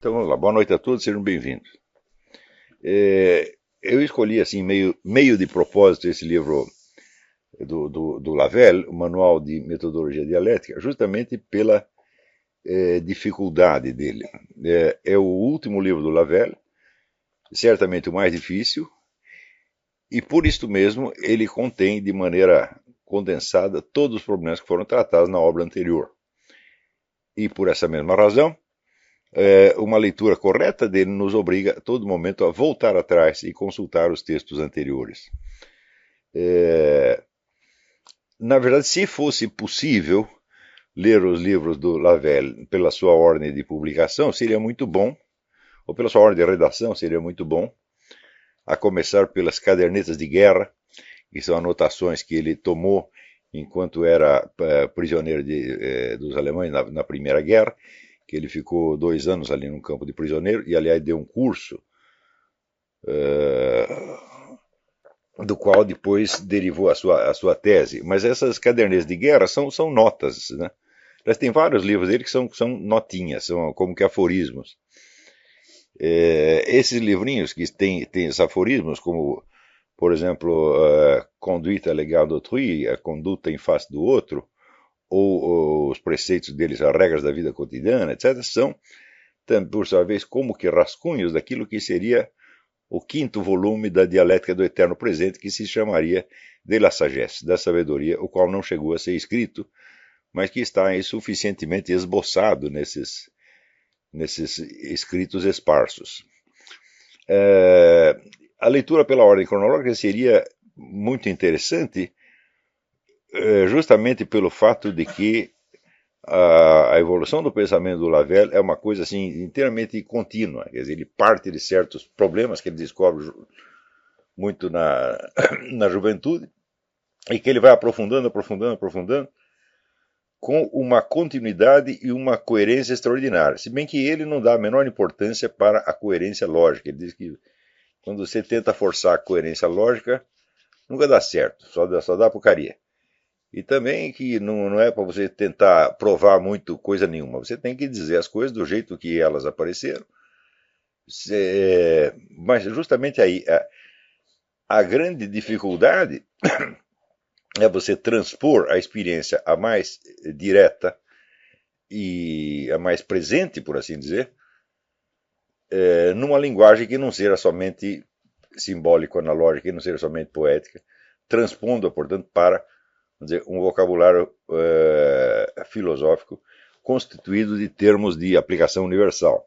Então vamos lá, boa noite a todos, sejam bem-vindos. Eu escolhi assim, meio de propósito, esse livro do Lavelle, o Manual de Metodologia Dialética, justamente pela dificuldade dele. É o último livro do Lavelle, certamente o mais difícil, e por isto mesmo ele contém de maneira condensada todos os problemas que foram tratados na obra anterior. E por essa mesma razão, uma leitura correta dele nos obriga a todo momento a voltar atrás e consultar os textos anteriores. Na verdade, se fosse possível ler os livros do Lavelle pela sua ordem de publicação, seria muito bom, ou pela sua ordem de redação, seria muito bom, a começar pelas cadernetas de guerra, que são anotações que ele tomou enquanto era prisioneiro dos alemães na Primeira Guerra, que ele ficou 2 anos ali num campo de prisioneiro, e aliás deu um curso do qual depois derivou a sua tese. Mas essas cadernetas de guerra são notas, né? Mas tem vários livros dele que são notinhas, são como que aforismos. Esses livrinhos que têm esses aforismos, como, por exemplo, Conduite legal d'autrui, a conduta em face do outro, ou os preceitos deles, as regras da vida cotidiana, etc., são, por sua vez, como que rascunhos daquilo que seria o 5º volume da Dialética do Eterno Presente, que se chamaria De la Sagesse, da Sabedoria, o qual não chegou a ser escrito, mas que está aí suficientemente esboçado nesses escritos esparsos. A leitura pela ordem cronológica seria muito interessante, justamente pelo fato de que a evolução do pensamento do Lavelle é uma coisa assim inteiramente contínua. Quer dizer, ele parte de certos problemas que ele descobre muito na juventude e que ele vai aprofundando, com uma continuidade e uma coerência extraordinária. Se bem que ele não dá a menor importância para a coerência lógica. Ele diz que quando você tenta forçar a coerência lógica, nunca dá certo, só dá porcaria. E também que não é para você tentar provar muito coisa nenhuma. Você tem que dizer as coisas do jeito que elas apareceram. Mas justamente aí, a grande dificuldade é você transpor a experiência a mais direta e a mais presente, por assim dizer, numa linguagem que não seja somente simbólico-analógica, que não seja somente poética, transpondo-a, portanto, para dizer, um vocabulário filosófico constituído de termos de aplicação universal.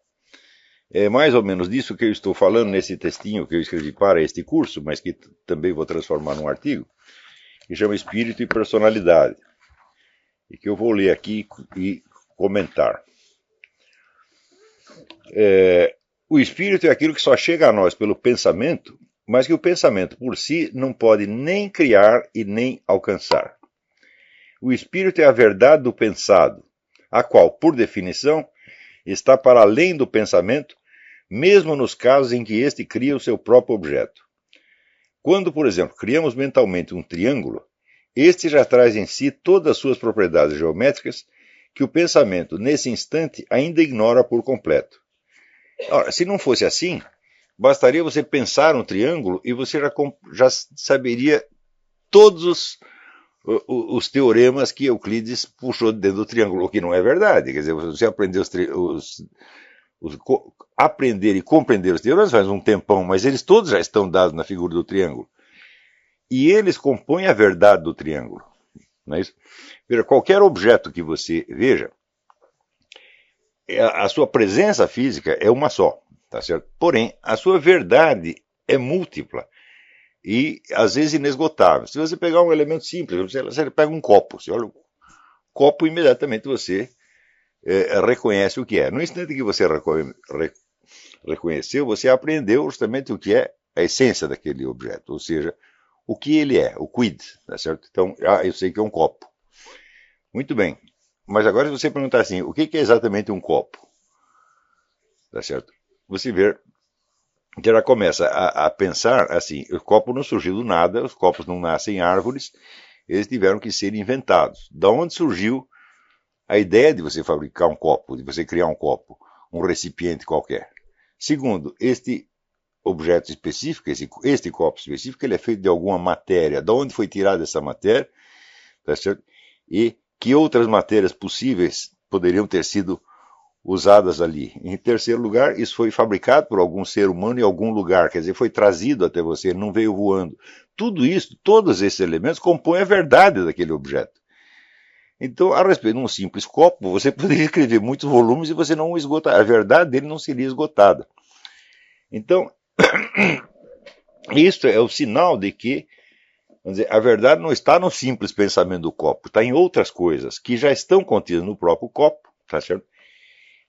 É mais ou menos disso que eu estou falando nesse textinho que eu escrevi para este curso, mas que também vou transformar num artigo, que chama Espírito e Personalidade, e que eu vou ler aqui e comentar. O espírito é aquilo que só chega a nós pelo pensamento, mas que o pensamento por si não pode nem criar e nem alcançar. O espírito é a verdade do pensado, a qual, por definição, está para além do pensamento, mesmo nos casos em que este cria o seu próprio objeto. Quando, por exemplo, criamos mentalmente um triângulo, este já traz em si todas as suas propriedades geométricas que o pensamento, nesse instante, ainda ignora por completo. Ora, se não fosse assim, bastaria você pensar um triângulo e você já saberia todos os teoremas que Euclides puxou dentro do triângulo, o que não é verdade. Quer dizer, você aprender aprender e compreender os teoremas faz um tempão, mas eles todos já estão dados na figura do triângulo. E eles compõem a verdade do triângulo. Não é isso? Veja, qualquer objeto que você veja, a sua presença física é uma só, tá certo? Porém, a sua verdade é múltipla e às vezes inesgotável. Se você pegar um elemento simples, você pega um copo, você olha o copo, imediatamente você reconhece o que é. No instante que você reconheceu, você aprendeu justamente o que é a essência daquele objeto, ou seja, o que ele é, o quid, tá certo? Então, eu sei que é um copo. Muito bem. Mas agora se você perguntar assim, o que é exatamente um copo? Tá certo? Você vê que ela começa a pensar assim, o copo não surgiu do nada, os copos não nascem em árvores, eles tiveram que ser inventados. Da onde surgiu a ideia de você fabricar um copo, de você criar um copo? um recipiente qualquer. Segundo, este objeto específico, este copo específico, ele é feito de alguma matéria. De onde foi tirada essa matéria? Tá certo? E que outras matérias possíveis poderiam ter sido usadas ali. Em terceiro lugar, isso foi fabricado por algum ser humano em algum lugar, quer dizer, foi trazido até você, não veio voando. Tudo isso, todos esses elementos compõem a verdade daquele objeto. Então, a respeito de um simples copo, você poderia escrever muitos volumes e você não esgotar. A verdade dele não seria esgotada. Então, isto é o sinal de que, vamos dizer, a verdade não está no simples pensamento do copo, está em outras coisas que já estão contidas no próprio copo, tá certo?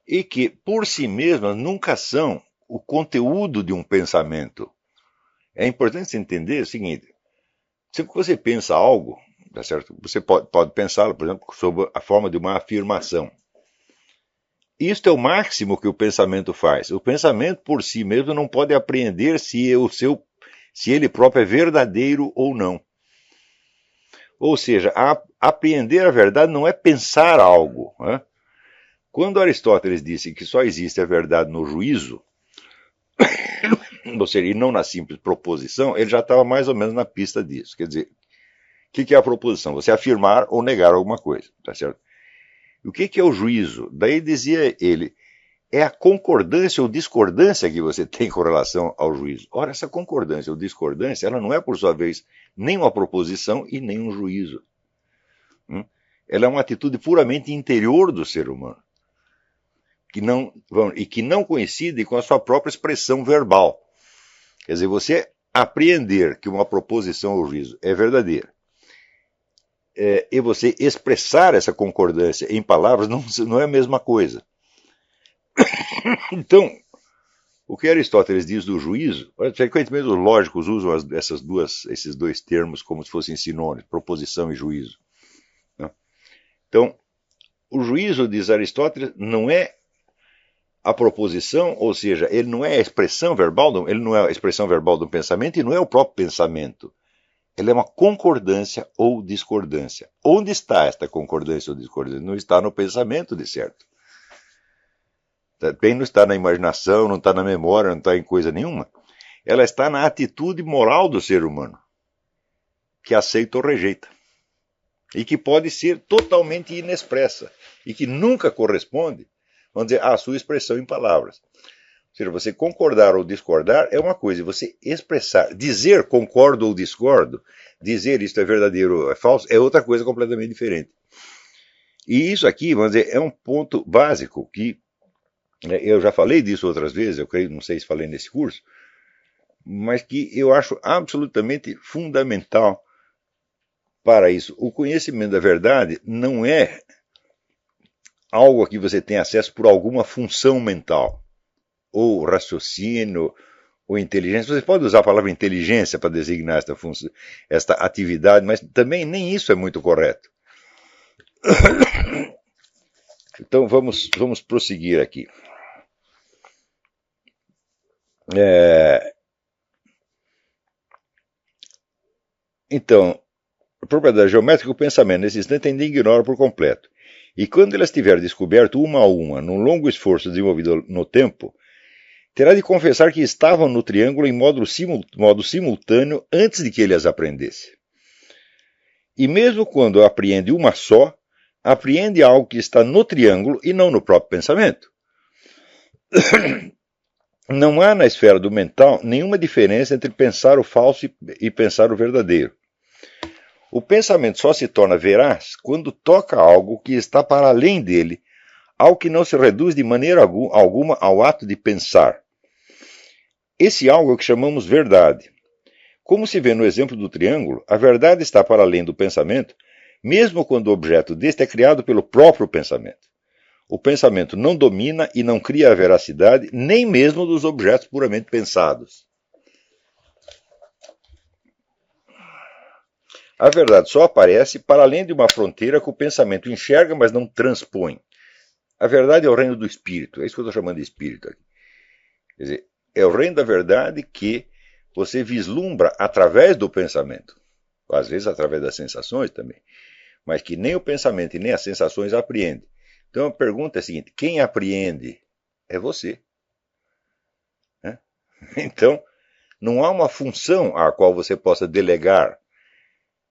E que, por si mesmas, nunca são o conteúdo de um pensamento. É importante você entender o seguinte: sempre que você pensa algo, tá certo? Você pode pensá-lo, por exemplo, sob a forma de uma afirmação. Isto é o máximo que o pensamento faz. O pensamento por si mesmo não pode apreender se ele próprio é verdadeiro ou não. Ou seja, apreender a verdade não é pensar algo. Né? Quando Aristóteles disse que só existe a verdade no juízo, ou seja, e não na simples proposição, ele já estava mais ou menos na pista disso. Quer dizer, o que é a proposição? Você afirmar ou negar alguma coisa, tá certo? E o que é o juízo? Daí dizia ele, é a concordância ou discordância que você tem com relação ao juízo. Ora, essa concordância ou discordância, ela não é, por sua vez, nem uma proposição e nem um juízo. Ela é uma atitude puramente interior do ser humano, que não coincide com a sua própria expressão verbal. Quer dizer, você apreender que uma proposição ou juízo é verdadeira, e você expressar essa concordância em palavras não é a mesma coisa. Então, o que Aristóteles diz do juízo, frequentemente os lógicos usam esses dois termos como se fossem sinônimos, proposição e juízo. Então, o juízo, diz Aristóteles, não é a proposição, ou seja, ele não é a expressão verbal, ele não é a expressão verbal do pensamento e não é o próprio pensamento. Ele é uma concordância ou discordância. Onde está esta concordância ou discordância? Não está no pensamento, de certo. Também não está na imaginação, não está na memória, não está em coisa nenhuma. Ela está na atitude moral do ser humano, que aceita ou rejeita. E que pode ser totalmente inexpressa. E que nunca corresponde, vamos dizer, à sua expressão em palavras. Ou seja, você concordar ou discordar é uma coisa, você expressar, dizer concordo ou discordo, dizer isto é verdadeiro ou é falso, é outra coisa completamente diferente. E isso aqui, vamos dizer, é um ponto básico que eu já falei disso outras vezes, eu creio, não sei se falei nesse curso, mas que eu acho absolutamente fundamental para isso. O conhecimento da verdade não é algo a que você tem acesso por alguma função mental, ou raciocínio, ou inteligência. Você pode usar a palavra inteligência para designar esta atividade, mas também nem isso é muito correto. Então vamos prosseguir aqui. Então, a propriedade geométrica do pensamento nesse instante ainda ignora por completo. E quando ela estiver descoberto uma a uma, num longo esforço desenvolvido no tempo, terá de confessar que estavam no triângulo em modo simultâneo antes de que ele as aprendesse. E mesmo quando apreende uma só, apreende algo que está no triângulo e não no próprio pensamento. Não há na esfera do mental nenhuma diferença entre pensar o falso e pensar o verdadeiro. O pensamento só se torna veraz quando toca algo que está para além dele, algo que não se reduz de maneira alguma ao ato de pensar. Esse algo é o que chamamos verdade. Como se vê no exemplo do triângulo, a verdade está para além do pensamento, mesmo quando o objeto deste é criado pelo próprio pensamento. O pensamento não domina e não cria a veracidade, nem mesmo dos objetos puramente pensados. A verdade só aparece para além de uma fronteira que o pensamento enxerga, mas não transpõe. A verdade é o reino do espírito, é isso que eu estou chamando de espírito aqui. Quer dizer, é o reino da verdade que você vislumbra através do pensamento, às vezes através das sensações também, mas que nem o pensamento e nem as sensações apreendem. Então a pergunta é a seguinte: quem apreende é você. Né? Então, não há uma função à qual você possa delegar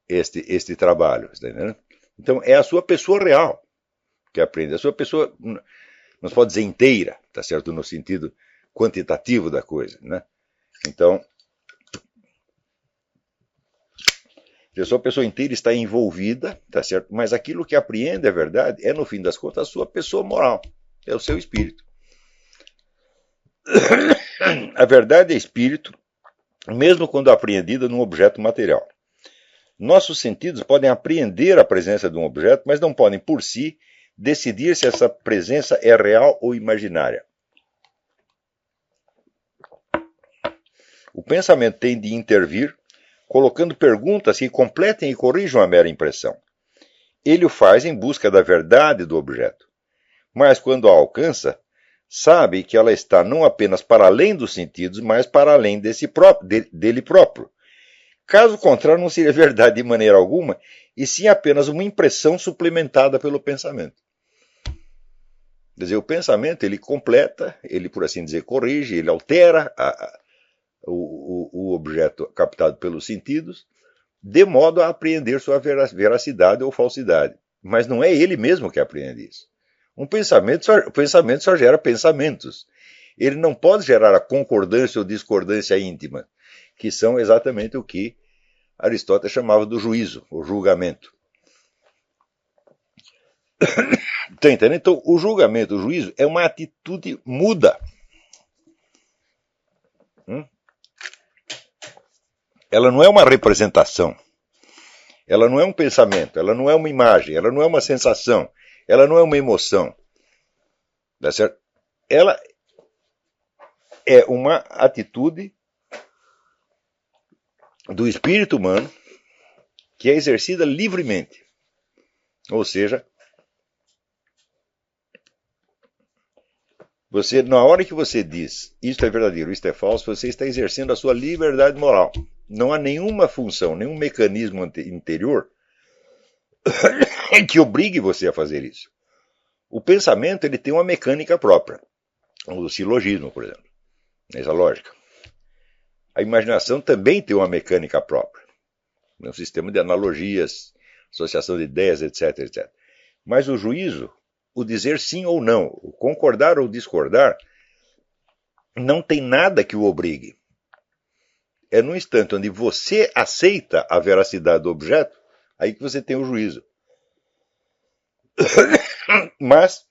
este trabalho. Tá entendendo? Então, é a sua pessoa real que aprende. A sua pessoa, não se pode dizer inteira, tá certo? No sentido quantitativo da coisa. Né? Então, a sua pessoa inteira está envolvida, tá certo? Mas aquilo que apreende a verdade é, no fim das contas, a sua pessoa moral, é o seu espírito. A verdade é espírito, mesmo quando apreendida num objeto material. Nossos sentidos podem apreender a presença de um objeto, mas não podem, por si, decidir se essa presença é real ou imaginária. O pensamento tem de intervir, colocando perguntas que completem e corrijam a mera impressão. Ele o faz em busca da verdade do objeto. Mas quando a alcança, sabe que ela está não apenas para além dos sentidos, mas para além dele próprio. Caso contrário, não seria verdade de maneira alguma, e sim apenas uma impressão suplementada pelo pensamento. Quer dizer, o pensamento, ele completa, ele, por assim dizer, corrige, ele altera o objeto captado pelos sentidos, de modo a apreender sua veracidade ou falsidade. Mas não é ele mesmo que apreende isso. O pensamento só gera pensamentos. Ele não pode gerar a concordância ou discordância íntima, que são exatamente o que Aristóteles chamava do juízo, o julgamento. Tá entendendo? Então, o julgamento, o juízo, é uma atitude muda. Ela não é uma representação. Ela não é um pensamento, ela não é uma imagem, ela não é uma sensação, ela não é uma emoção. Tá certo? Ela é uma atitude do espírito humano que é exercida livremente. Ou seja, na hora que você diz isto é verdadeiro, isto é falso, você está exercendo a sua liberdade moral. Não há nenhuma função, nenhum mecanismo interior que obrigue você a fazer isso. O pensamento, ele tem uma mecânica própria. O silogismo, por exemplo. Nessa lógica. A imaginação também tem uma mecânica própria. É um sistema de analogias, associação de ideias, etc, etc. Mas o juízo, o dizer sim ou não, o concordar ou discordar, não tem nada que o obrigue. É no instante onde você aceita a veracidade do objeto, aí que você tem o juízo. Mas,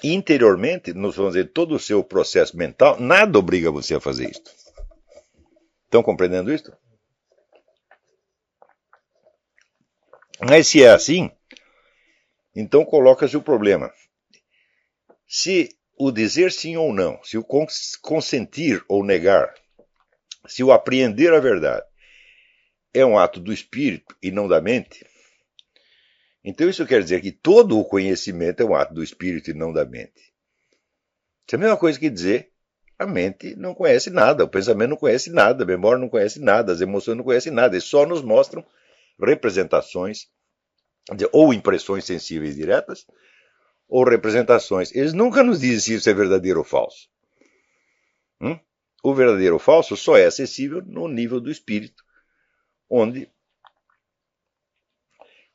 interiormente, vamos dizer, todo o seu processo mental, nada obriga você a fazer isso. Estão compreendendo isso? Mas se é assim, então coloca-se o problema. Se o dizer sim ou não, se o consentir ou negar, se o apreender a verdade é um ato do espírito e não da mente, então isso quer dizer que todo o conhecimento é um ato do espírito e não da mente. Isso é a mesma coisa que dizer a mente não conhece nada, o pensamento não conhece nada, a memória não conhece nada, as emoções não conhecem nada, eles só nos mostram representações, ou impressões sensíveis diretas, ou representações. Eles nunca nos dizem se isso é verdadeiro ou falso. O verdadeiro ou falso só é acessível no nível do espírito, onde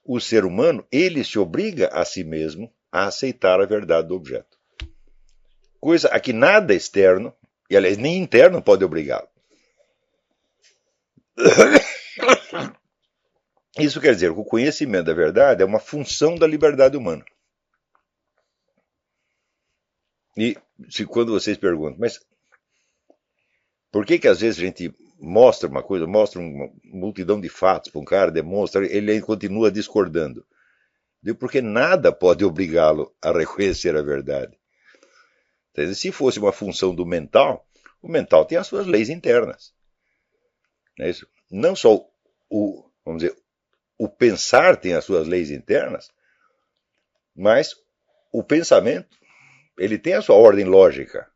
o ser humano, ele se obriga a si mesmo a aceitar a verdade do objeto. Coisa a que nada externo, e aliás nem interno, pode obrigá-lo. Isso quer dizer que o conhecimento da verdade é uma função da liberdade humana. E quando vocês perguntam, mas por que às vezes a gente mostra uma coisa, mostra uma multidão de fatos para um cara, demonstra, ele continua discordando? Porque nada pode obrigá-lo a reconhecer a verdade. Se fosse uma função do mental, o mental tem as suas leis internas. Não é isso? Não só vamos dizer, o pensar tem as suas leis internas, mas o pensamento, ele tem a sua ordem lógica.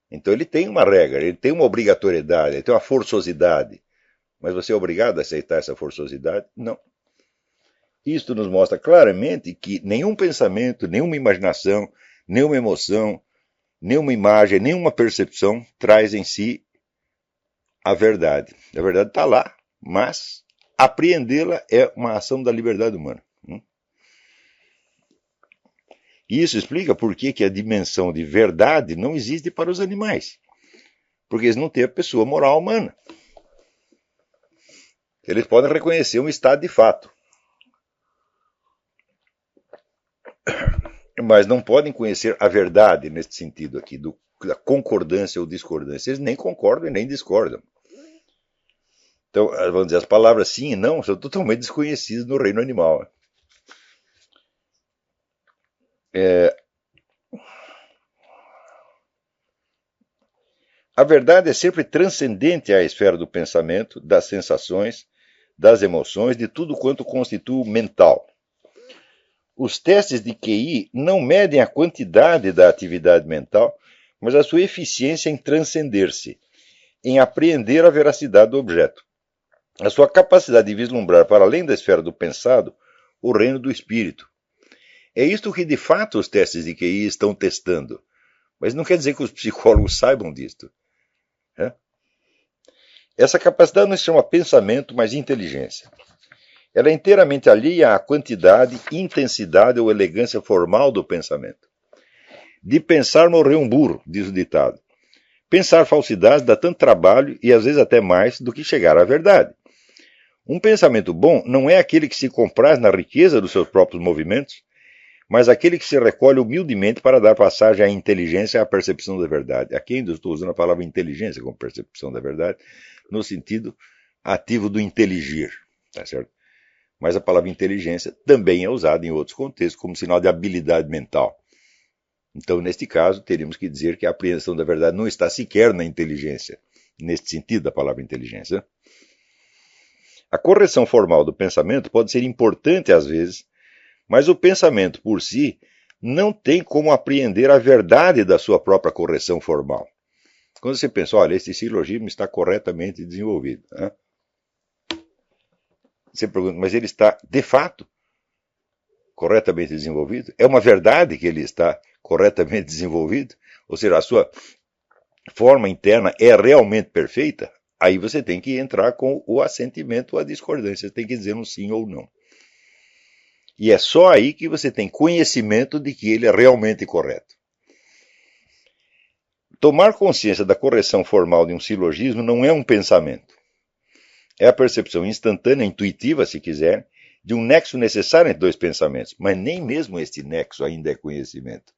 Então ele tem uma regra, ele tem uma obrigatoriedade, ele tem uma forçosidade. Mas você é obrigado a aceitar essa forçosidade? Não. Isto nos mostra claramente que nenhum pensamento, nenhuma imaginação, nenhuma emoção, nenhuma imagem, nenhuma percepção traz em si a verdade. A verdade está lá, mas apreendê-la é uma ação da liberdade humana. E isso explica por que a dimensão de verdade não existe para os animais. Porque eles não têm a pessoa moral humana. Eles podem reconhecer um estado de fato, mas não podem conhecer a verdade nesse sentido aqui, da concordância ou discordância. Eles nem concordam e nem discordam. Então, vamos dizer, as palavras sim e não são totalmente desconhecidas no reino animal. A verdade é sempre transcendente à esfera do pensamento, das sensações, das emoções, de tudo quanto constitui o mental. Os testes de QI não medem a quantidade da atividade mental, mas a sua eficiência em transcender-se, em apreender a veracidade do objeto. A sua capacidade de vislumbrar para além da esfera do pensado o reino do espírito. É isto que de fato os testes de QI estão testando. Mas não quer dizer que os psicólogos saibam disto. Essa capacidade não se chama pensamento, mas inteligência. Ela é inteiramente alheia à quantidade, intensidade ou elegância formal do pensamento. De pensar morreu um burro, diz o ditado. Pensar falsidades dá tanto trabalho e às vezes até mais do que chegar à verdade. Um pensamento bom não é aquele que se compraz na riqueza dos seus próprios movimentos, mas aquele que se recolhe humildemente para dar passagem à inteligência e à percepção da verdade. Aqui ainda estou usando a palavra inteligência como percepção da verdade, no sentido ativo do inteligir, tá certo? Mas a palavra inteligência também é usada em outros contextos como sinal de habilidade mental. Então, neste caso, teríamos que dizer que a apreensão da verdade não está sequer na inteligência, neste sentido da palavra inteligência. A correção formal do pensamento pode ser importante às vezes, mas o pensamento por si não tem como apreender a verdade da sua própria correção formal. Quando você pensa, olha, esse silogismo está corretamente desenvolvido, né? Você pergunta, mas ele está, de fato, corretamente desenvolvido? É uma verdade que ele está corretamente desenvolvido? Ou seja, a sua forma interna é realmente perfeita? Aí você tem que entrar com o assentimento ou a discordância. Você tem que dizer um sim ou não. E é só aí que você tem conhecimento de que ele é realmente correto. Tomar consciência da correção formal de um silogismo não é um pensamento. É a percepção instantânea, intuitiva, se quiser, de um nexo necessário entre dois pensamentos. Mas nem mesmo este nexo ainda é conhecimento.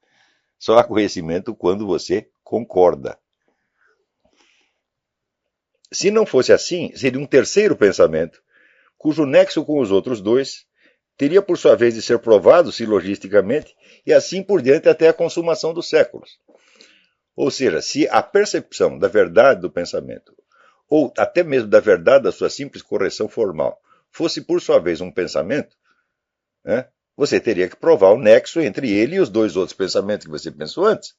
Só há conhecimento quando você concorda. Se não fosse assim, seria um terceiro pensamento, cujo nexo com os outros dois teria por sua vez de ser provado silogisticamente e assim por diante até a consumação dos séculos. Ou seja, se a percepção da verdade do pensamento, ou até mesmo da verdade da sua simples correção formal, fosse por sua vez um pensamento, né, você teria que provar o nexo entre ele e os dois outros pensamentos que você pensou antes.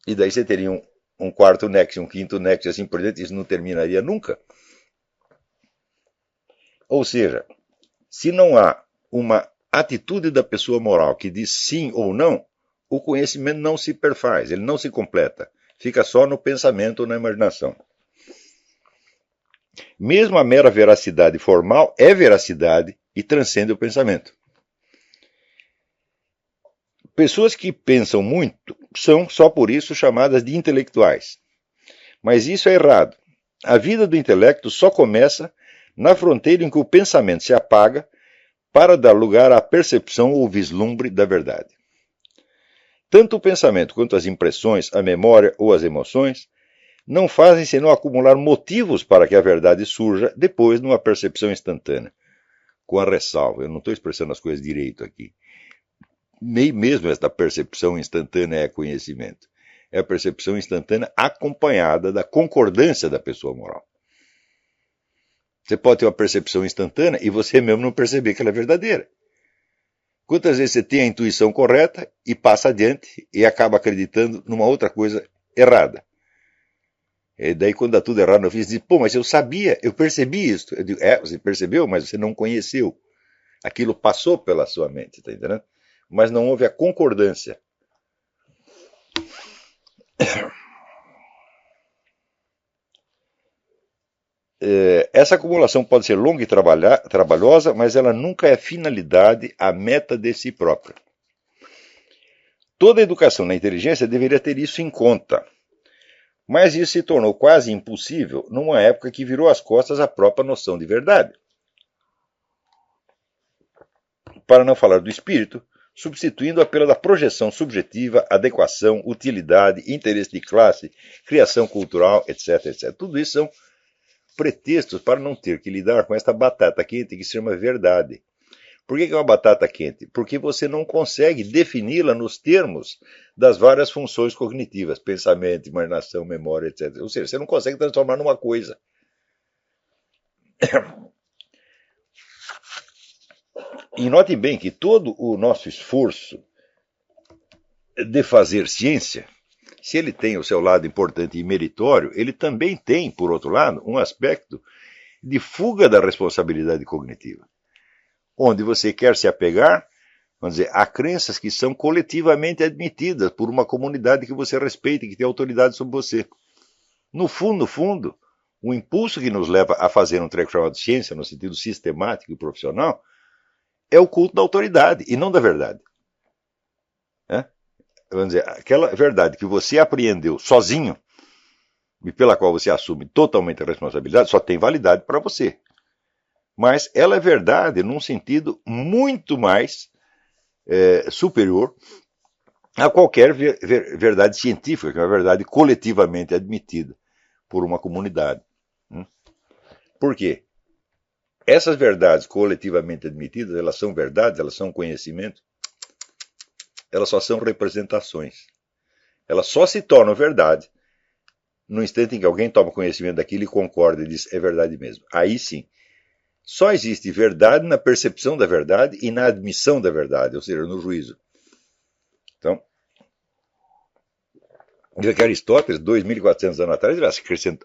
E daí você teria um quarto nexo, um quinto nexo e assim por diante, isso não terminaria nunca. Ou seja, se não há uma atitude da pessoa moral que diz sim ou não, o conhecimento não se perfaz, ele não se completa. Fica só no pensamento ou na imaginação. Mesmo a mera veracidade formal é veracidade e transcende o pensamento. Pessoas que pensam muito são, só por isso, chamadas de intelectuais. Mas isso é errado. A vida do intelecto só começa na fronteira em que o pensamento se apaga para dar lugar à percepção ou vislumbre da verdade. Tanto o pensamento quanto as impressões, a memória ou as emoções não fazem senão acumular motivos para que a verdade surja depois numa percepção instantânea. Com a ressalva, eu não estou expressando as coisas direito aqui. Nem mesmo esta percepção instantânea é conhecimento. É a percepção instantânea acompanhada da concordância da pessoa moral. Você pode ter uma percepção instantânea e você mesmo não perceber que ela é verdadeira. Quantas vezes você tem a intuição correta e passa adiante e acaba acreditando numa outra coisa errada? E daí quando dá tudo errado, eu fiz, diz, pô, mas eu sabia, eu percebi isso. Eu digo, você percebeu, mas você não conheceu. Aquilo passou pela sua mente, tá entendendo? Mas não houve a concordância. Essa acumulação pode ser longa e trabalhosa, mas ela nunca é finalidade, a meta de si própria. Toda educação na inteligência deveria ter isso em conta, mas isso se tornou quase impossível numa época que virou as costas à própria noção de verdade. Para não falar do espírito, substituindo-a pela projeção subjetiva, adequação, utilidade, interesse de classe, criação cultural, etc, etc. Tudo isso são pretextos para não ter que lidar com esta batata quente que se chama verdade. Por que é uma batata quente? Porque você não consegue defini-la nos termos das várias funções cognitivas, pensamento, imaginação, memória, etc. Ou seja, você não consegue transformar numa coisa. E note bem que todo o nosso esforço de fazer ciência, se ele tem o seu lado importante e meritório, ele também tem, por outro lado, um aspecto de fuga da responsabilidade cognitiva, onde você quer se apegar, vamos dizer, a crenças que são coletivamente admitidas por uma comunidade que você respeita e que tem autoridade sobre você. No fundo, o impulso que nos leva a fazer um treco chamado ciência, no sentido sistemático e profissional, é o culto da autoridade e não da verdade. Vamos dizer, aquela verdade que você apreendeu sozinho e pela qual você assume totalmente a responsabilidade, só tem validade para você. Mas ela é verdade num sentido muito mais superior a qualquer verdade científica, que é uma verdade coletivamente admitida por uma comunidade. Por quê? Essas verdades coletivamente admitidas, elas são verdades, elas são conhecimento, elas só são representações. Elas só se tornam verdade no instante em que alguém toma conhecimento daquilo e concorda e diz, é verdade mesmo. Aí sim, só existe verdade na percepção da verdade e na admissão da verdade, ou seja, no juízo. Então, diz que Aristóteles, 2.400 anos atrás, ele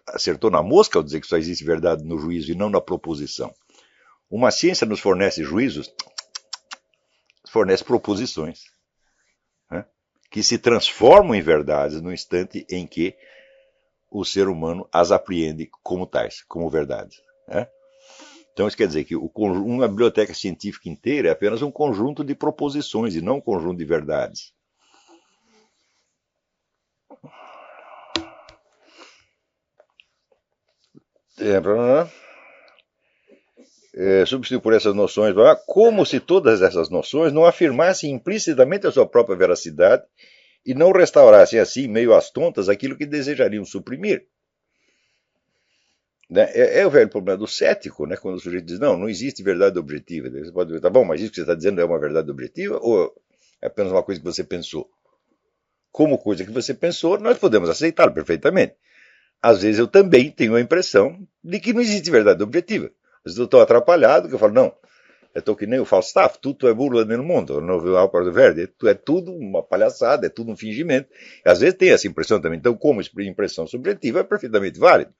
acertou na mosca ao dizer que só existe verdade no juízo e não na proposição. Uma ciência nos fornece juízos, fornece proposições, né, que se transformam em verdades no instante em que o ser humano as apreende como tais, como verdades. Né? Então isso quer dizer que uma biblioteca científica inteira é apenas um conjunto de proposições e não um conjunto de verdades. Substituir por essas noções, como se todas essas noções não afirmassem implicitamente a sua própria veracidade e não restaurassem assim, meio às tontas, aquilo que desejariam suprimir. Né? É o velho problema do cético, né? Quando o sujeito diz, não existe verdade objetiva. Você pode dizer, tá bom, mas isso que você está dizendo é uma verdade objetiva ou é apenas uma coisa que você pensou? Como coisa que você pensou, nós podemos aceitá-lo perfeitamente. Às vezes eu também tenho a impressão de que não existe verdade objetiva. Às vezes eu estou atrapalhado, que eu falo, não, eu estou que nem o Falstaff, tudo é burla no mundo, no Álvaro Verde, é tudo uma palhaçada, é tudo um fingimento. E às vezes tem essa impressão também. Então, como impressão subjetiva, é perfeitamente válido.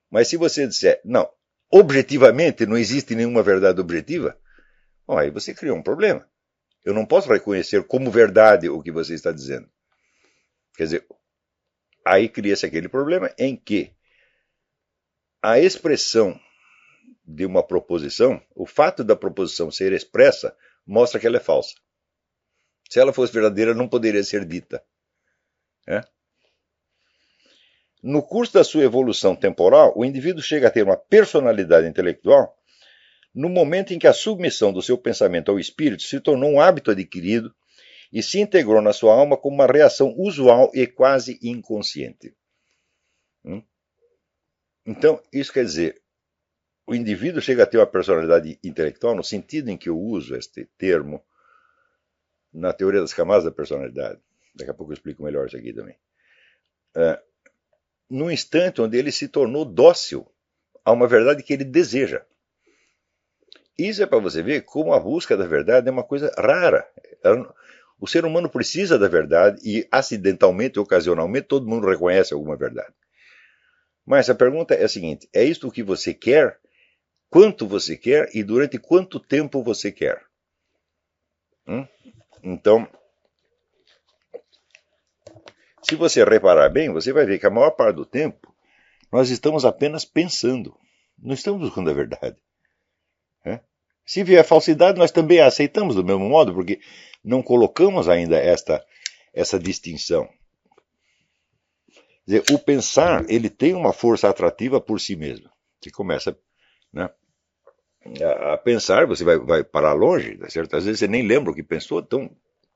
Mas se você disser, não, objetivamente não existe nenhuma verdade objetiva, bom, aí você cria um problema. Eu não posso reconhecer como verdade o que você está dizendo. Quer dizer, aí cria-se aquele problema em que a expressão de uma proposição, o fato da proposição ser expressa, mostra que ela é falsa. Se ela fosse verdadeira, não poderia ser dita. No curso da sua evolução temporal, o indivíduo chega a ter uma personalidade intelectual no momento em que a submissão do seu pensamento ao espírito se tornou um hábito adquirido e se integrou na sua alma como uma reação usual e quase inconsciente. Então, isso quer dizer, o indivíduo chega a ter uma personalidade intelectual no sentido em que eu uso este termo na teoria das camadas da personalidade. Daqui a pouco eu explico melhor isso aqui também. No instante onde ele se tornou dócil a uma verdade que ele deseja. Isso é para você ver como a busca da verdade é uma coisa rara. O ser humano precisa da verdade e acidentalmente, ocasionalmente, todo mundo reconhece alguma verdade. Mas a pergunta é a seguinte, é isto o que você quer? Quanto você quer e durante quanto tempo você quer? Então, Se você reparar bem, você vai ver que a maior parte do tempo nós estamos apenas pensando. Não estamos buscando a verdade. Né? Se vier falsidade, nós também a aceitamos do mesmo modo, porque não colocamos ainda essa distinção. Quer dizer, o pensar, ele tem uma força atrativa por si mesmo. Você começa, né, a pensar, você vai parar longe, tá certo? Às vezes você nem lembra o que pensou, tão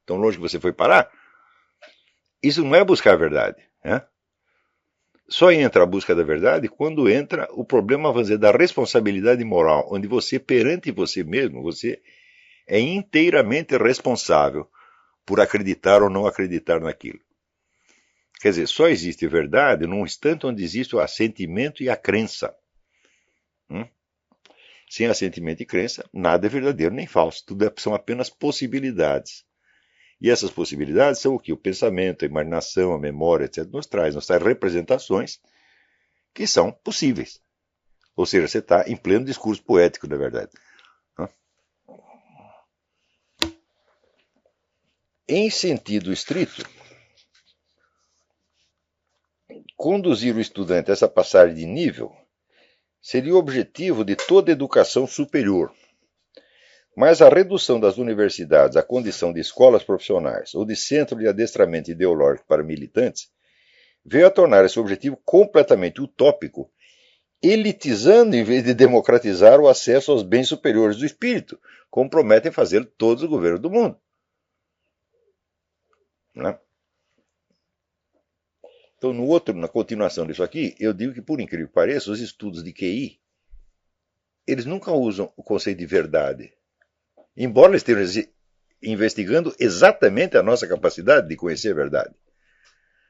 longe que você foi parar. Isso não é buscar a verdade. Né? Só entra a busca da verdade quando entra o problema, vamos dizer, da responsabilidade moral, onde você, perante você mesmo, você é inteiramente responsável por acreditar ou não acreditar naquilo. Quer dizer, só existe verdade num instante onde existe o assentimento e a crença. Sem assentimento e crença, nada é verdadeiro nem falso. Tudo são apenas possibilidades. E essas possibilidades são o que? O pensamento, a imaginação, a memória, etc. Nos traz representações que são possíveis. Ou seja, você está em pleno discurso poético, na verdade. Em sentido estrito, conduzir o estudante a essa passagem de nível seria o objetivo de toda educação superior. Mas a redução das universidades à condição de escolas profissionais ou de centro de adestramento ideológico para militantes veio a tornar esse objetivo completamente utópico, elitizando em vez de democratizar o acesso aos bens superiores do espírito, como prometem fazer todos os governos do mundo. Né? Então, na continuação disso aqui, eu digo que, por incrível que pareça, os estudos de QI, eles nunca usam o conceito de verdade. Embora eles estejam investigando exatamente a nossa capacidade de conhecer a verdade.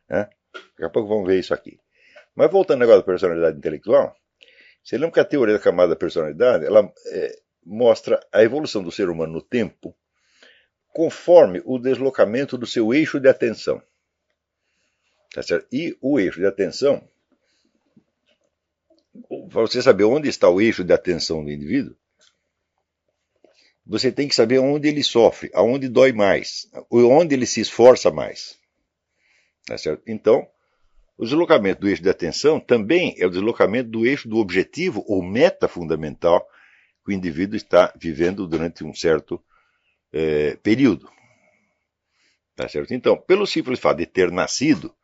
Né? Daqui a pouco vamos ver isso aqui. Mas voltando agora à personalidade intelectual, você lembra que a teoria da camada da personalidade, ela mostra a evolução do ser humano no tempo conforme o deslocamento do seu eixo de atenção. Tá certo? E o eixo de atenção, para você saber onde está o eixo de atenção do indivíduo, você tem que saber onde ele sofre, aonde dói mais, onde ele se esforça mais. Tá certo? Então, o deslocamento do eixo de atenção também é o deslocamento do eixo do objetivo ou meta fundamental que o indivíduo está vivendo durante um certo período. Tá certo? Então, pelo simples fato de ter nascido,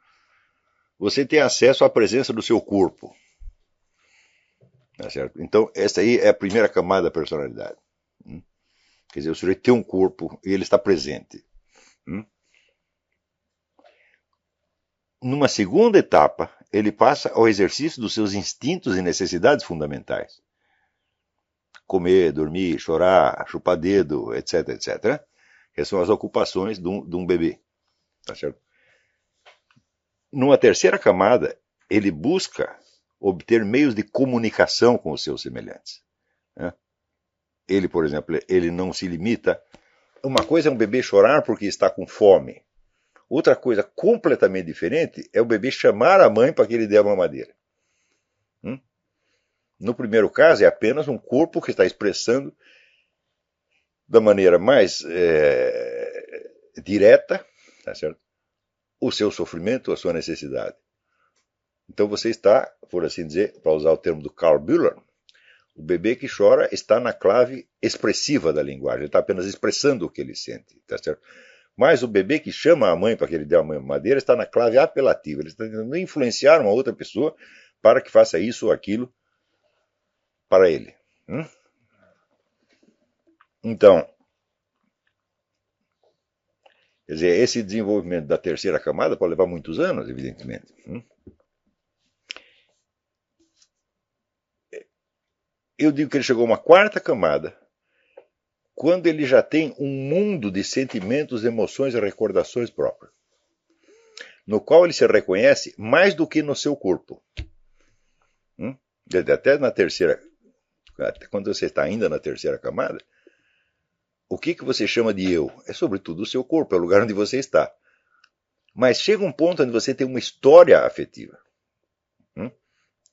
você tem acesso à presença do seu corpo. Tá certo? Então, essa aí é a primeira camada da personalidade. Quer dizer, o sujeito tem um corpo e ele está presente. Numa segunda etapa, ele passa ao exercício dos seus instintos e necessidades fundamentais. Comer, dormir, chorar, chupar dedo, etc, etc. Essas são as ocupações de um bebê. Tá certo? Numa terceira camada, ele busca obter meios de comunicação com os seus semelhantes. Né? Ele, por exemplo, ele não se limita. Uma coisa é um bebê chorar porque está com fome. Outra coisa completamente diferente é o bebê chamar a mãe para que ele dê a mamadeira. No primeiro caso, é apenas um corpo que está expressando da maneira mais direta, tá certo? O seu sofrimento, a sua necessidade. Então você está, por assim dizer, para usar o termo do Carl Bühler, o bebê que chora está na clave expressiva da linguagem, ele está apenas expressando o que ele sente, tá certo? Mas o bebê que chama a mãe para que ele dê a mamadeira está na clave apelativa, ele está tentando influenciar uma outra pessoa para que faça isso ou aquilo para ele. Então, quer dizer, esse desenvolvimento da terceira camada pode levar muitos anos, evidentemente. Eu digo que ele chegou a uma quarta camada, quando ele já tem um mundo de sentimentos, emoções e recordações próprios, no qual ele se reconhece mais do que no seu corpo. Até na terceira, quando você está ainda na terceira camada, o que você chama de eu? É sobretudo o seu corpo, é o lugar onde você está. Mas chega um ponto onde você tem uma história afetiva.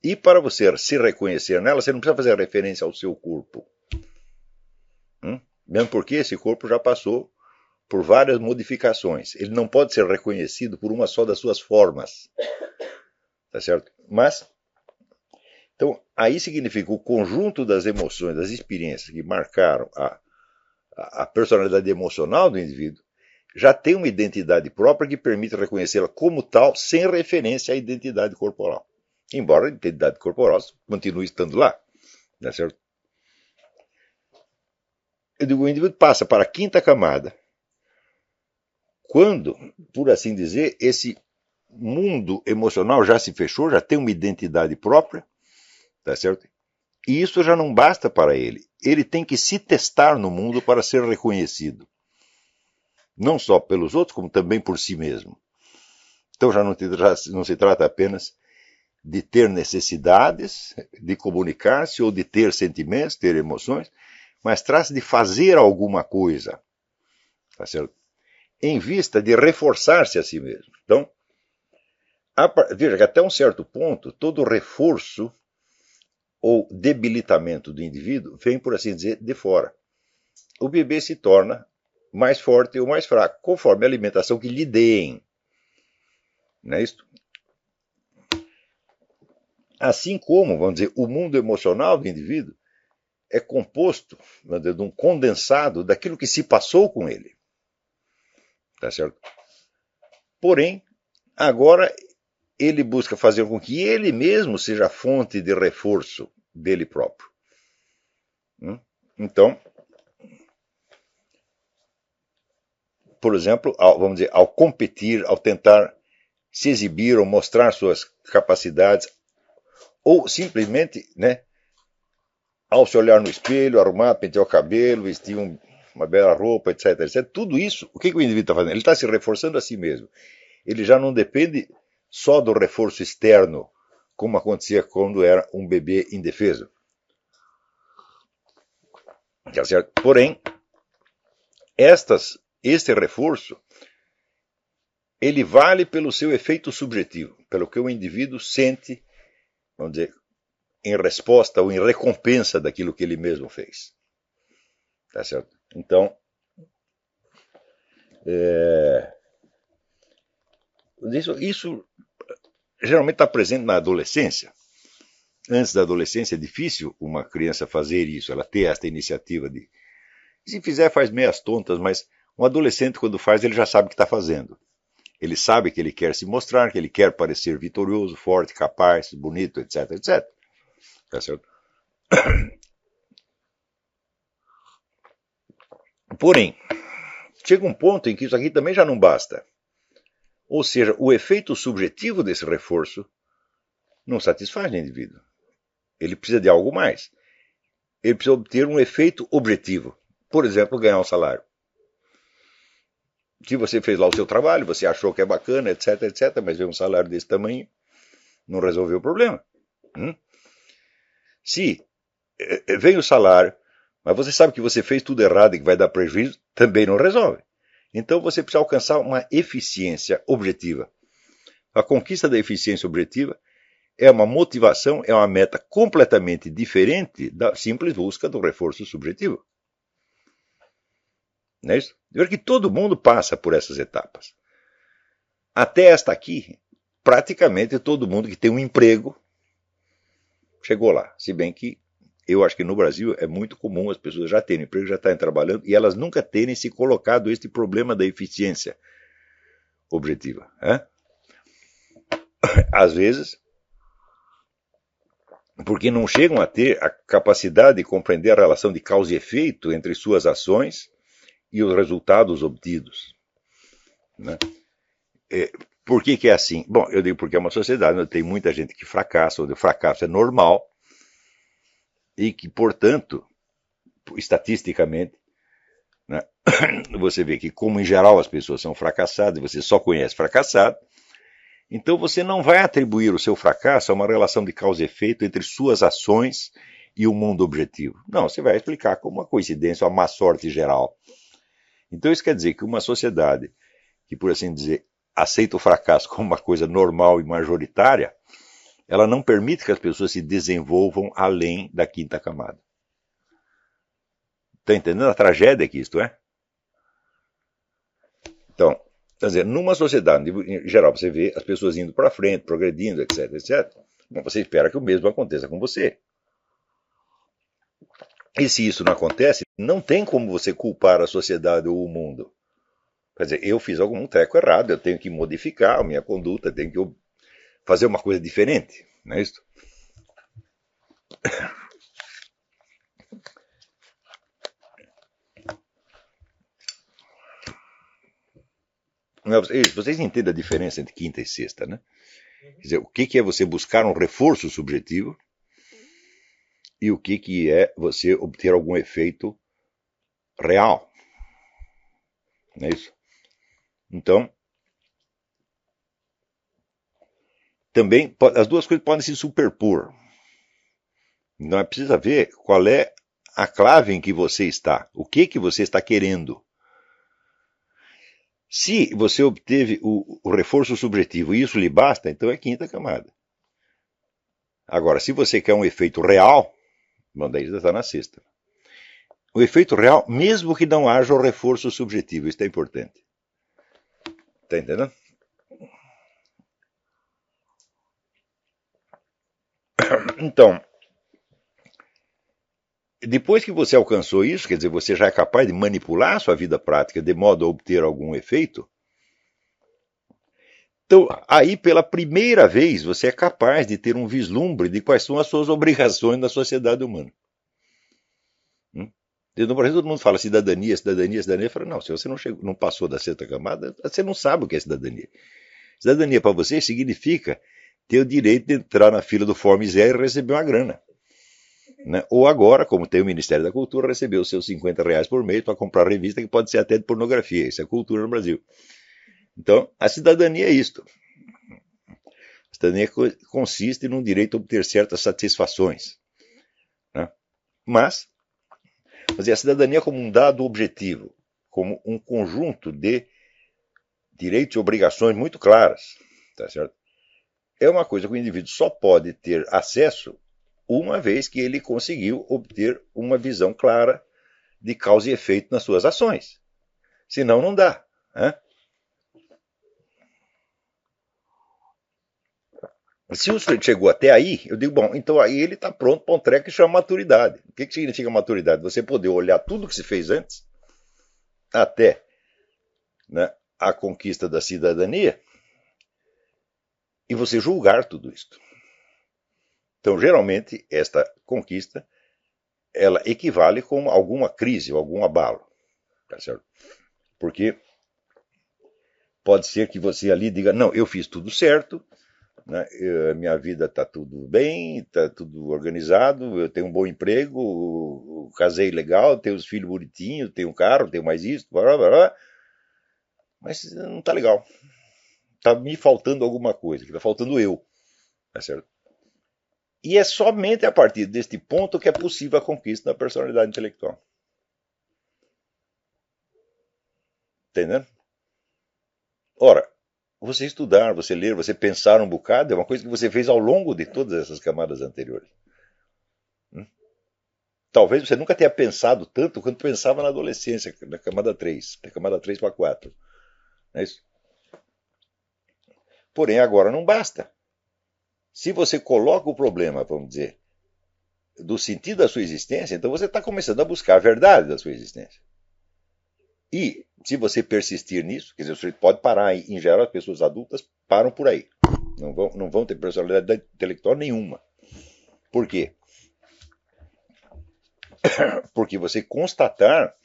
E para você se reconhecer nela, você não precisa fazer referência ao seu corpo. Mesmo porque esse corpo já passou por várias modificações. Ele não pode ser reconhecido por uma só das suas formas. Tá certo? Mas, então, aí significa o conjunto das emoções, das experiências que marcaram a personalidade emocional do indivíduo, já tem uma identidade própria que permite reconhecê-la como tal, sem referência à identidade corporal. Embora a identidade corporal continue estando lá. Tá certo? Eu digo, o indivíduo passa para a quinta camada, quando, por assim dizer, esse mundo emocional já se fechou, já tem uma identidade própria, tá certo? E isso já não basta para ele. Ele tem que se testar no mundo para ser reconhecido. Não só pelos outros, como também por si mesmo. Então já não se trata apenas de ter necessidades, de comunicar-se ou de ter sentimentos, ter emoções, mas trata-se de fazer alguma coisa, tá certo? Em vista de reforçar-se a si mesmo. Então, veja que até um certo ponto, todo reforço ou debilitamento do indivíduo vem, por assim dizer, de fora. O bebê se torna mais forte ou mais fraco, conforme a alimentação que lhe deem. Não é isso? Assim como, vamos dizer, o mundo emocional do indivíduo é composto, vamos dizer, de um condensado daquilo que se passou com ele. Tá certo? Porém, agora ele busca fazer com que ele mesmo seja a fonte de reforço dele próprio. Então, por exemplo, vamos dizer, ao competir, ao tentar se exibir ou mostrar suas capacidades, ou simplesmente, né, ao se olhar no espelho, arrumar, pentear o cabelo, vestir uma bela roupa, etc, etc. Tudo isso, o que o indivíduo está fazendo? Ele está se reforçando a si mesmo. Ele já não depende só do reforço externo, como acontecia quando era um bebê indefeso. Tá certo? Porém, este reforço, ele vale pelo seu efeito subjetivo, pelo que o indivíduo sente, vamos dizer, em resposta ou em recompensa daquilo que ele mesmo fez. Tá certo? Então, isso geralmente está presente na adolescência. Antes da adolescência é difícil uma criança fazer isso, ela ter esta iniciativa de... Se fizer, faz meias tontas, mas um adolescente, quando faz, ele já sabe o que está fazendo. Ele sabe que ele quer se mostrar, que ele quer parecer vitorioso, forte, capaz, bonito, etc, etc. Tá certo? Porém, chega um ponto em que isso aqui também já não basta. Ou seja, o efeito subjetivo desse reforço não satisfaz o indivíduo. Ele precisa de algo mais. Ele precisa obter um efeito objetivo. Por exemplo, ganhar um salário. Se você fez lá o seu trabalho, você achou que é bacana, etc, etc, mas veio um salário desse tamanho, não resolveu o problema. Se vem o salário, mas você sabe que você fez tudo errado e que vai dar prejuízo, também não resolve. Então você precisa alcançar uma eficiência objetiva. A conquista da eficiência objetiva é uma motivação, é uma meta completamente diferente da simples busca do reforço subjetivo. Não é isso? Eu acho que todo mundo passa por essas etapas. Até esta aqui, praticamente todo mundo que tem um emprego chegou lá. Se bem que eu acho que no Brasil é muito comum as pessoas já terem emprego, já estarem trabalhando, e elas nunca terem se colocado este problema da eficiência objetiva. Às vezes, porque não chegam a ter a capacidade de compreender a relação de causa e efeito entre suas ações e os resultados obtidos. Né? Por que é assim? Bom, eu digo porque é uma sociedade onde tem muita gente que fracassa, onde o fracasso é normal, e que, portanto, estatisticamente, né, você vê que, como em geral as pessoas são fracassadas, você só conhece fracassado, então você não vai atribuir o seu fracasso a uma relação de causa e efeito entre suas ações e o mundo objetivo. Não, você vai explicar como uma coincidência, uma má sorte geral. Então isso quer dizer que uma sociedade que, por assim dizer, aceita o fracasso como uma coisa normal e majoritária, ela não permite que as pessoas se desenvolvam além da quinta camada. Está entendendo a tragédia que isto é? Então, quer dizer, numa sociedade, em geral, você vê as pessoas indo para frente, progredindo, etc, etc. Bom, você espera que o mesmo aconteça com você. E se isso não acontece, não tem como você culpar a sociedade ou o mundo. Quer dizer, eu fiz algum treco errado, eu tenho que modificar a minha conduta, tenho que fazer uma coisa diferente, não é isso? Vocês entendem a diferença entre quinta e sexta, né? Quer dizer, o que é você buscar um reforço subjetivo e o que é você obter algum efeito real, não é isso? Então, também, as duas coisas podem se superpor. Então, é preciso ver qual é a clave em que você está, o que você está querendo. Se você obteve o reforço subjetivo e isso lhe basta, então é quinta camada. Agora, se você quer um efeito real, bom, daí já está na sexta. O efeito real, mesmo que não haja o reforço subjetivo, isso é importante. Está entendendo? Então, depois que você alcançou isso, quer dizer, você já é capaz de manipular a sua vida prática de modo a obter algum efeito, então, aí, pela primeira vez, você é capaz de ter um vislumbre de quais são as suas obrigações na sociedade humana. No Brasil, todo mundo fala cidadania, cidadania, cidadania. Eu falo, não, se você não passou da sexta camada, você não sabe o que é cidadania. Cidadania para você significa ter o direito de entrar na fila do Form Zé e receber uma grana. Né? Ou agora, como tem o Ministério da Cultura, receber os seus R$ 50 por mês para comprar revista que pode ser até de pornografia. Isso é cultura no Brasil. Então, a cidadania é isto. A cidadania consiste num direito a obter certas satisfações. Né? Mas a cidadania como um dado objetivo, como um conjunto de direitos e obrigações muito claras, tá certo? É uma coisa que o indivíduo só pode ter acesso uma vez que ele conseguiu obter uma visão clara de causa e efeito nas suas ações. Senão, não dá. Né? Se o sujeito chegou até aí, eu digo, bom, então aí ele está pronto para um treco que chama maturidade. O que significa maturidade? Você poder olhar tudo que se fez antes, até, né, a conquista da cidadania, e você julgar tudo isso. Então, geralmente, esta conquista, ela equivale com alguma crise ou algum abalo. Tá certo? Porque pode ser que você ali diga, não, eu fiz tudo certo, né? Minha vida está tudo bem, está tudo organizado, eu tenho um bom emprego, casei legal, tenho os filhos bonitinhos, tenho um carro, tenho mais isso, blá, blá, blá, mas não está legal. Está me faltando alguma coisa, está faltando eu. Tá certo? E é somente a partir deste ponto que é possível a conquista da personalidade intelectual. Entendendo? Ora, você estudar, você ler, você pensar um bocado é uma coisa que você fez ao longo de todas essas camadas anteriores. Talvez você nunca tenha pensado tanto quanto pensava na adolescência, na camada 3, da camada 3 para 4. Não é isso? Porém, agora não basta. Se você coloca o problema, vamos dizer, do sentido da sua existência, então você está começando a buscar a verdade da sua existência. E, se você persistir nisso, quer dizer, você pode parar, em geral, as pessoas adultas param por aí. Não vão ter personalidade intelectual nenhuma. Por quê? Porque você constatar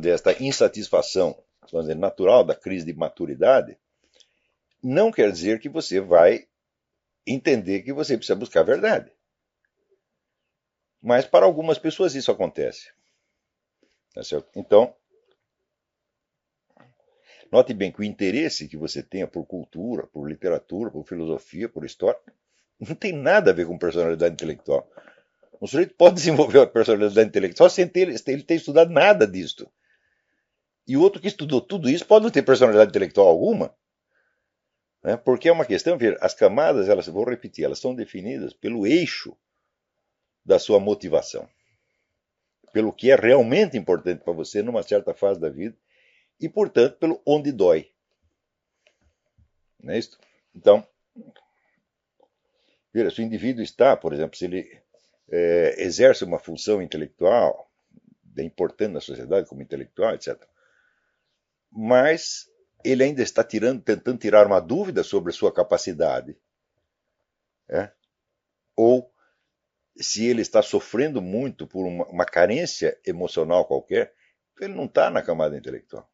esta insatisfação, vamos dizer, natural da crise de maturidade, não quer dizer que você vai entender que você precisa buscar a verdade. Mas para algumas pessoas isso acontece. Tá certo? Então, note bem que o interesse que você tenha por cultura, por literatura, por filosofia, por história, não tem nada a ver com personalidade intelectual. Um sujeito pode desenvolver uma personalidade intelectual sem ele ter estudado nada disto. E o outro que estudou tudo isso pode não ter personalidade intelectual alguma. Né? Porque é uma questão, as camadas, elas, vou repetir, elas são definidas pelo eixo da sua motivação. Pelo que é realmente importante para você numa certa fase da vida e, portanto, pelo onde dói. Não é isso? Então, veja, se o indivíduo está, por exemplo, se ele exerce uma função intelectual, é importante na sociedade como intelectual, etc., mas ele ainda está tentando tirar uma dúvida sobre a sua capacidade, ou se ele está sofrendo muito por uma carência emocional qualquer, ele não está na camada intelectual.